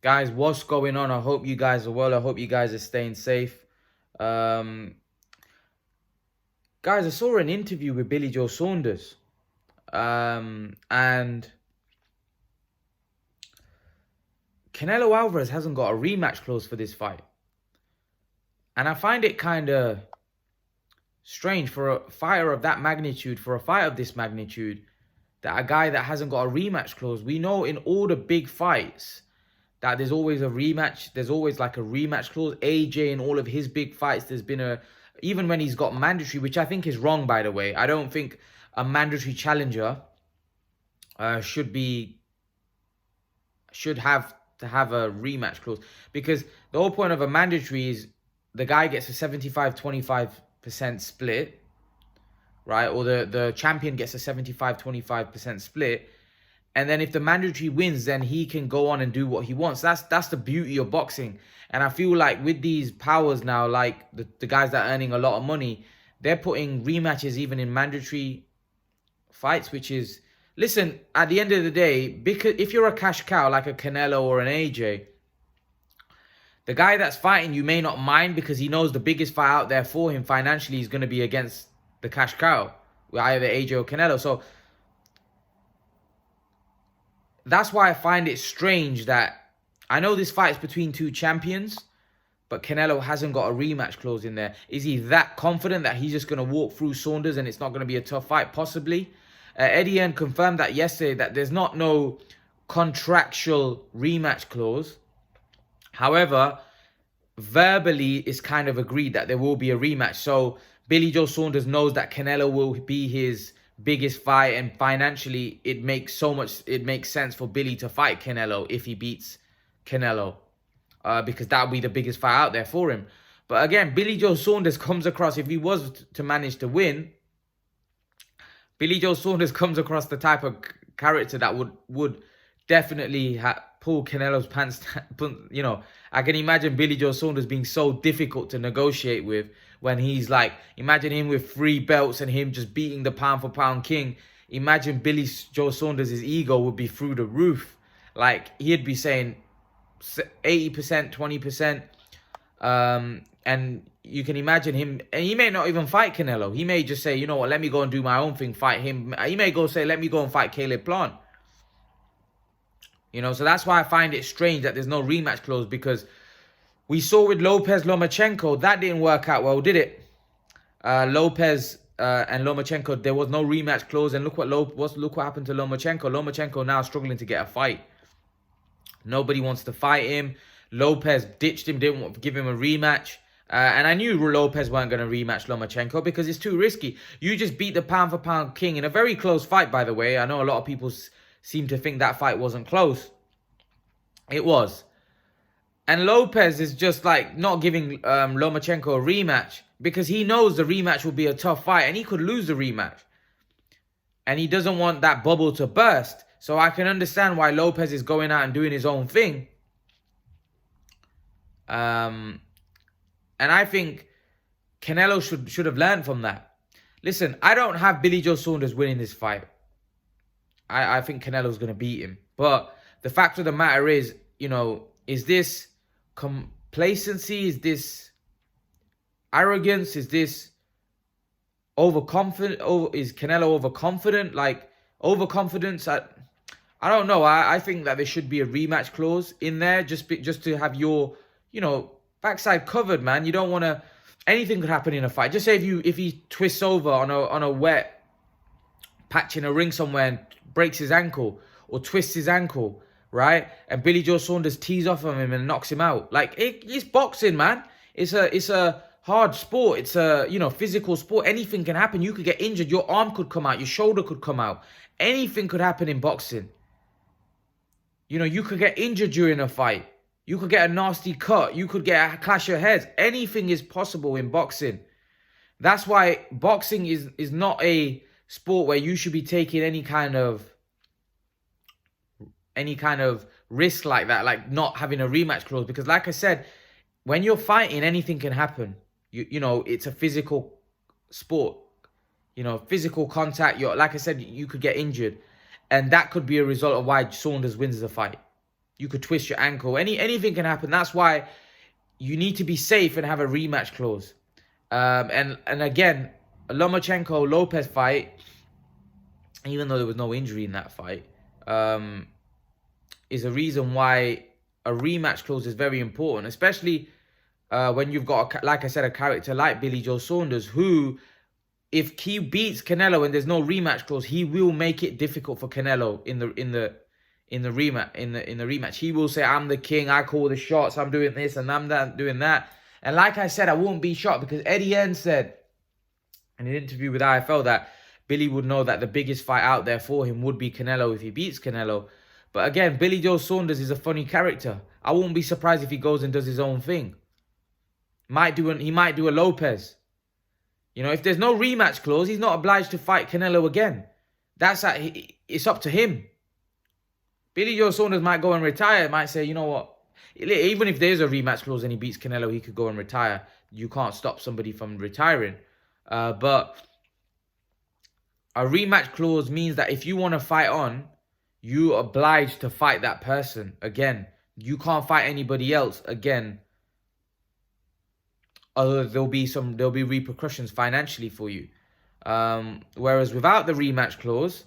Guys, what's going on? I hope you guys are well. I hope you guys are staying safe. Um, Guys, I saw an interview with Billy Joe Saunders. And Canelo Alvarez hasn't got a rematch clause for this fight. And I find it kind of strange for a fighter of that magnitude, for a fight of this magnitude, that a guy that hasn't got a rematch clause. We know in all the big fights that there's always a rematch. There's always like a rematch clause. AJ in all of his big fights, there's been even when he's got mandatory, which I think is wrong, by the way. I don't think a mandatory challenger should have to have a rematch clause, because the whole point of a mandatory is the guy gets a 75-25% split, right? Or the champion gets a 75-25% split. And then if the mandatory wins, then he can go on and do what he wants. That's the beauty of boxing. And I feel like with these powers now, like the guys that are earning a lot of money, they're putting rematches even in mandatory fights, which is, listen, at the end of the day, because if you're a cash cow like a Canelo or an AJ, the guy that's fighting you may not mind because he knows the biggest fight out there for him financially is going to be against the cash cow, either AJ or Canelo. So that's why I find it strange that I know this fight is between two champions, but Canelo hasn't got a rematch clause in there. Is he that confident that he's just going to walk through Saunders and it's not going to be a tough fight? Possibly. Eddie Hearn confirmed that yesterday, that there's no contractual rematch clause. However, verbally it's kind of agreed that there will be a rematch. So Billy Joe Saunders knows that Canelo will be his biggest fight, and financially it makes sense for Billy to fight Canelo if he beats Canelo, because that would be the biggest fight out there for him. But again, Billy Joe Saunders comes across, if he was to manage to win, Billy Joe Saunders comes across the type of character that would definitely pull Canelo's pants. You know, I can imagine Billy Joe Saunders being so difficult to negotiate with when he's like, imagine him with 3 belts and him just beating the pound for pound king. Imagine Billy Joe Saunders' ego would be through the roof. Like, he'd be saying 80%, 20%. And you can imagine him, and he may not even fight Canelo. He may just say, you know what, let me go and do my own thing, fight him. He may go say, let me go and fight Caleb Plant. You know, so that's why I find it strange that there's no rematch clause, because we saw with Lopez Lomachenko, that didn't work out well, did it? Lopez and Lomachenko, there was no rematch clause, and look what happened to Lomachenko. Lomachenko now struggling to get a fight. Nobody wants to fight him. Lopez ditched him, didn't give him a rematch. And I knew Lopez weren't going to rematch Lomachenko because it's too risky. You just beat the pound for pound king in a very close fight, by the way. I know a lot of people seem to think that fight wasn't close. It was. And Lopez is just like not giving Lomachenko a rematch because he knows the rematch will be a tough fight and he could lose the rematch. And he doesn't want that bubble to burst. So I can understand why Lopez is going out and doing his own thing. And I think Canelo should have learned from that. Listen, I don't have Billy Joe Saunders winning this fight. I think Canelo's going to beat him. But the fact of the matter is, you know, is this complacency? Is this arrogance? Is this overconfident? Is Canelo overconfident? Like, overconfidence? I don't know. I think that there should be a rematch clause in there just to have your, you know, backside covered, man. You don't want to. Anything could happen in a fight. Just say if he twists over on a wet patch in a ring somewhere and breaks his ankle or twists his ankle, right? And Billy Joe Saunders tees off of him and knocks him out. Like, it's boxing, man. It's a hard sport. It's a, you know, physical sport. Anything can happen. You could get injured. Your arm could come out. Your shoulder could come out. Anything could happen in boxing. You know, you could get injured during a fight. You could get a nasty cut. You could get a clash of heads. Anything is possible in boxing. That's why boxing is not a sport where you should be taking any kind of risk like that, like not having a rematch clause. Because like I said, when you're fighting, anything can happen. You know, it's a physical sport. You know, physical contact. Like I said, you could get injured. And that could be a result of why Saunders wins the fight. You could twist your ankle. Anything can happen. That's why you need to be safe and have a rematch clause. And again, a Lomachenko Lopez fight, even though there was no injury in that fight, is a reason why a rematch clause is very important, especially when you've got, like I said, a character like Billy Joe Saunders, who, if he beats Canelo and there's no rematch clause, he will make it difficult for Canelo in the rematch. He will say, "I'm the king. I call the shots. I'm doing this and I'm doing that." And like I said, I won't be shocked because Eddie Hearn said in an interview with IFL that Billy would know that the biggest fight out there for him would be Canelo if he beats Canelo. But again, Billy Joe Saunders is a funny character. I won't be surprised if he goes and does his own thing. He might do a Lopez. You know, if there's no rematch clause, he's not obliged to fight Canelo again. It's up to him. Billy Joe Saunders might go and retire. Might say, you know what? Even if there's a rematch clause and he beats Canelo, he could go and retire. You can't stop somebody from retiring. But a rematch clause means that if you want to fight on, you're obliged to fight that person again. You can't fight anybody else again. There'll be repercussions financially for you. Whereas without the rematch clause,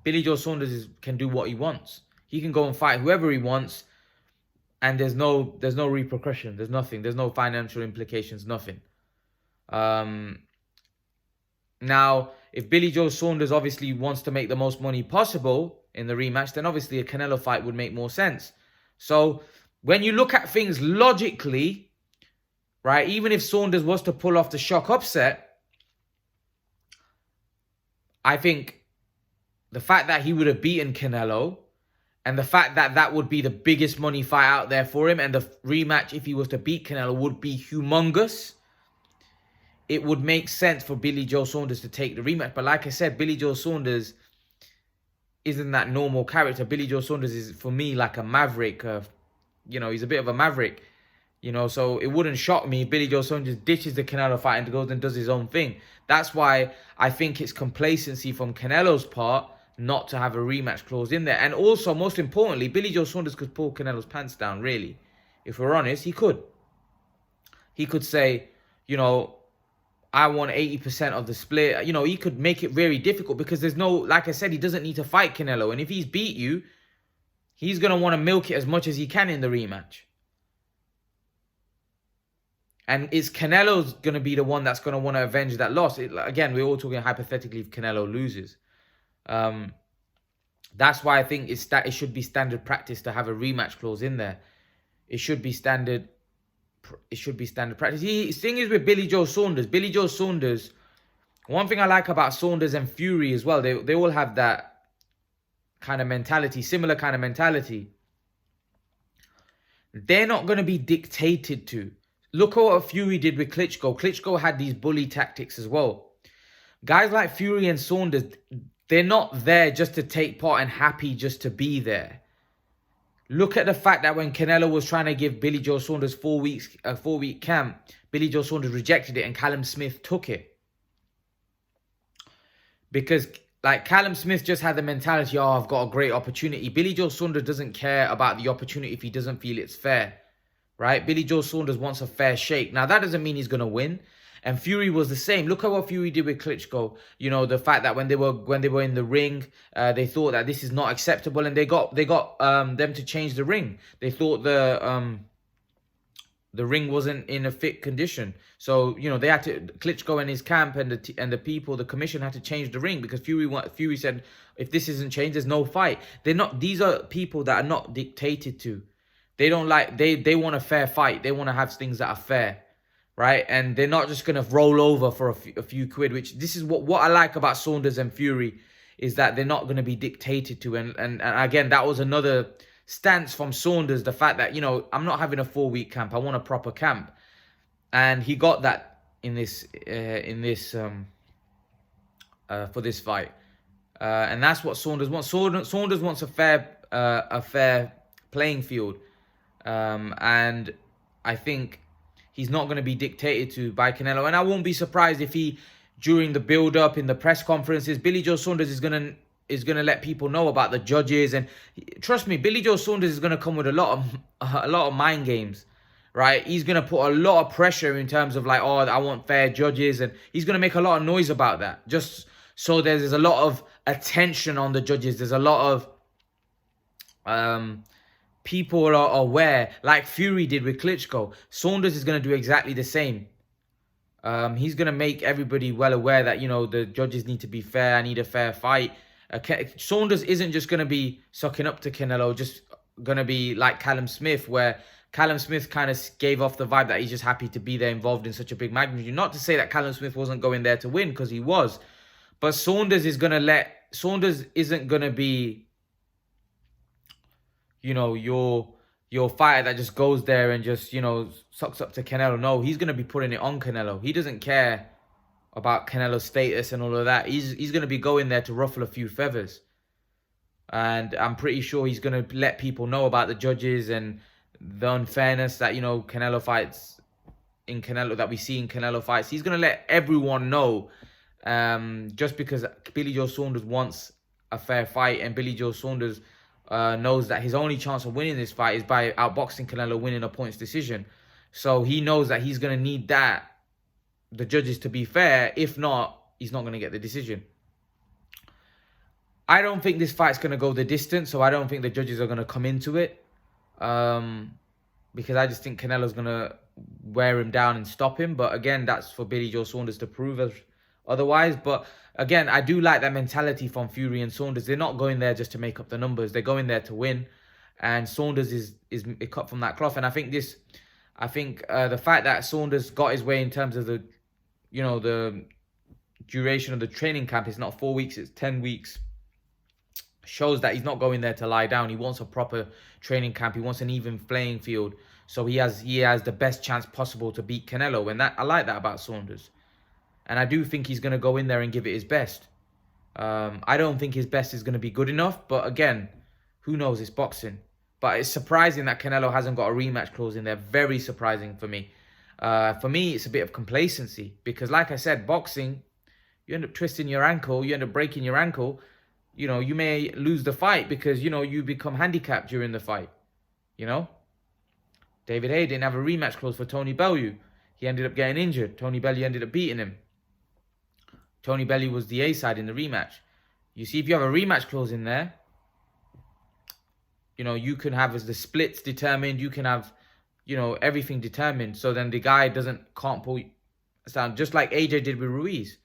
Billy Joe Saunders can do what he wants. He can go and fight whoever he wants, and there's no repercussion. There's nothing. There's no financial implications. Nothing. Now, if Billy Joe Saunders obviously wants to make the most money possible in the rematch, then obviously a Canelo fight would make more sense. So when you look at things logically, right, even if Saunders was to pull off the shock upset, I think the fact that he would have beaten Canelo and the fact that that would be the biggest money fight out there for him, and the rematch, if he was to beat Canelo, would be humongous. It would make sense for Billy Joe Saunders to take the rematch. But like I said, Billy Joe Saunders isn't that normal character. Billy Joe Saunders is, for me, like a maverick. He's a bit of a maverick. So it wouldn't shock me if Billy Joe Saunders ditches the Canelo fight and goes and does his own thing. That's why I think it's complacency from Canelo's part not to have a rematch clause in there. And also, most importantly, Billy Joe Saunders could pull Canelo's pants down, really. If we're honest, he could. He could say, I want 80% of the split. He could make it very difficult because there's no, like I said, he doesn't need to fight Canelo. And if he's beat you, he's going to want to milk it as much as he can in the rematch. And is Canelo's going to be the one that's going to want to avenge that loss? Again, we're all talking hypothetically if Canelo loses. That's why I think it should be standard practice to have a rematch clause in there. It should be standard practice. The thing is with Billy Joe Saunders, one thing I like about Saunders and Fury as well, they all have that kind of mentality, similar kind of mentality. They're not going to be dictated to. Look at what Fury did with Klitschko. Klitschko had these bully tactics as well. Guys like Fury and Saunders, they're not there just to take part and happy just to be there. Look at the fact that when Canelo was trying to give Billy Joe Saunders a 4-week camp, Billy Joe Saunders rejected it and Callum Smith took it. Because Callum Smith just had the mentality, I've got a great opportunity. Billy Joe Saunders doesn't care about the opportunity if he doesn't feel it's fair. Right? Billy Joe Saunders wants a fair shake. Now, that doesn't mean he's going to win. And Fury was the same. Look at what Fury did with Klitschko. The fact that when they were in the ring, they thought that this is not acceptable, and they got them to change the ring. They thought the ring wasn't in a fit condition. So they had to, Klitschko and his camp and the people, the commission had to change the ring because Fury said, if this isn't changed, there's no fight. These are people that are not dictated to. They don't they want a fair fight. They want to have things that are fair, right? And they're not just going to roll over for a few quid, which this is what I like about Saunders and Fury, is that they're not going to be dictated to. And again, that was another stance from Saunders, the fact that, I'm not having a 4-week camp. I want a proper camp. And he got that in this for this fight. And that's what Saunders wants. Saunders wants a fair playing field. And I think he's not going to be dictated to by Canelo. And I won't be surprised if during the build-up in the press conferences, Billy Joe Saunders is going to is going to let people know about the judges. And trust me, Billy Joe Saunders is going to come with a lot of mind games, right? He's going to put a lot of pressure in terms of like, oh, I want fair judges. And he's going to make a lot of noise about that. Just so there's a lot of attention on the judges. There's a lot of people are aware, like Fury did with Klitschko. Saunders is going to do exactly the same. He's going to make everybody well aware that, you know, the judges need to be fair. I need a fair fight. Saunders isn't just going to be sucking up to Canelo, just going to be like Callum Smith, where Callum Smith kind of gave off the vibe that he's just happy to be there involved in such a big magnitude. Not to say that Callum Smith wasn't going there to win, because he was. But Saunders isn't going to be, you know, your fighter that just goes there and just, you know, sucks up to Canelo. No, he's going to be putting it on Canelo. He doesn't care about Canelo's status and all of that. He's going to be going there to ruffle a few feathers. And I'm pretty sure he's going to let people know about the judges and the unfairness that, you know, Canelo fights in Canelo, that we see in Canelo fights. He's going to let everyone know, just because Billy Joe Saunders wants a fair fight, and Billy Joe Saunders knows that his only chance of winning this fight is by outboxing Canelo, winning a points decision. So he knows that he's going to need the judges to be fair. If not, he's not going to get the decision. I don't think this fight's going to go the distance, so I don't think the judges are going to come into it. Because I just think Canelo's going to wear him down and stop him. But again, that's for Billy Joe Saunders to prove otherwise. But again, I do like that mentality from Fury and Saunders. They're not going there just to make up the numbers. They're going there to win. And Saunders is cut from that cloth. And I think the fact that Saunders got his way in terms of the duration of the training camp, is not 4 weeks, it's 10 weeks, shows that he's not going there to lie down. He wants a proper training camp. He wants an even playing field. So he has the best chance possible to beat Canelo. And I like that about Saunders. And I do think he's going to go in there and give it his best. I don't think his best is going to be good enough. But again, who knows? It's boxing. But it's surprising that Canelo hasn't got a rematch clause in there. Very surprising for me. For me, it's a bit of complacency. Because like I said, boxing, you end up twisting your ankle. You end up breaking your ankle. You know, you may lose the fight because, you know, you become handicapped during the fight. You know? David Haye didn't have a rematch clause for Tony Bellew. He ended up getting injured. Tony Bellew ended up beating him. Tony Bellew was the A side in the rematch. You see, if you have a rematch clause in there, you know, you can have the splits determined. You can have, you know, everything determined. So then the guy can't pull down, just like AJ did with Ruiz.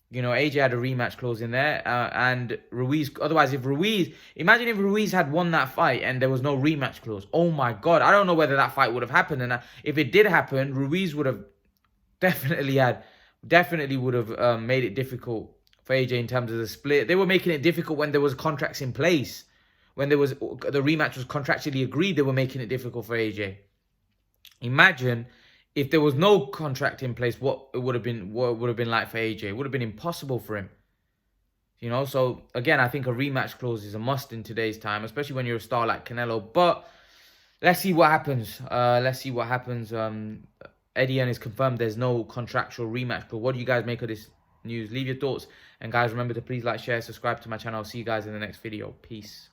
You know, AJ had a rematch clause in there, and Ruiz. Otherwise, imagine if Ruiz had won that fight and there was no rematch clause. Oh my God, I don't know whether that fight would have happened. And if it did happen, Ruiz would have definitely would have made it difficult for AJ in terms of the split. They were making it difficult when there was contracts in place. When the rematch was contractually agreed, they were making it difficult for AJ. Imagine if there was no contract in place, what it would have been like for AJ. It would have been impossible for him. You know, so again, I think a rematch clause is a must in today's time, especially when you're a star like Canelo. But let's see what happens. Eddie Hearn has confirmed there's no contractual rematch clause. What do you guys make of this news? Leave your thoughts. And guys, remember to please like, share, subscribe to my channel. I'll see you guys in the next video. Peace.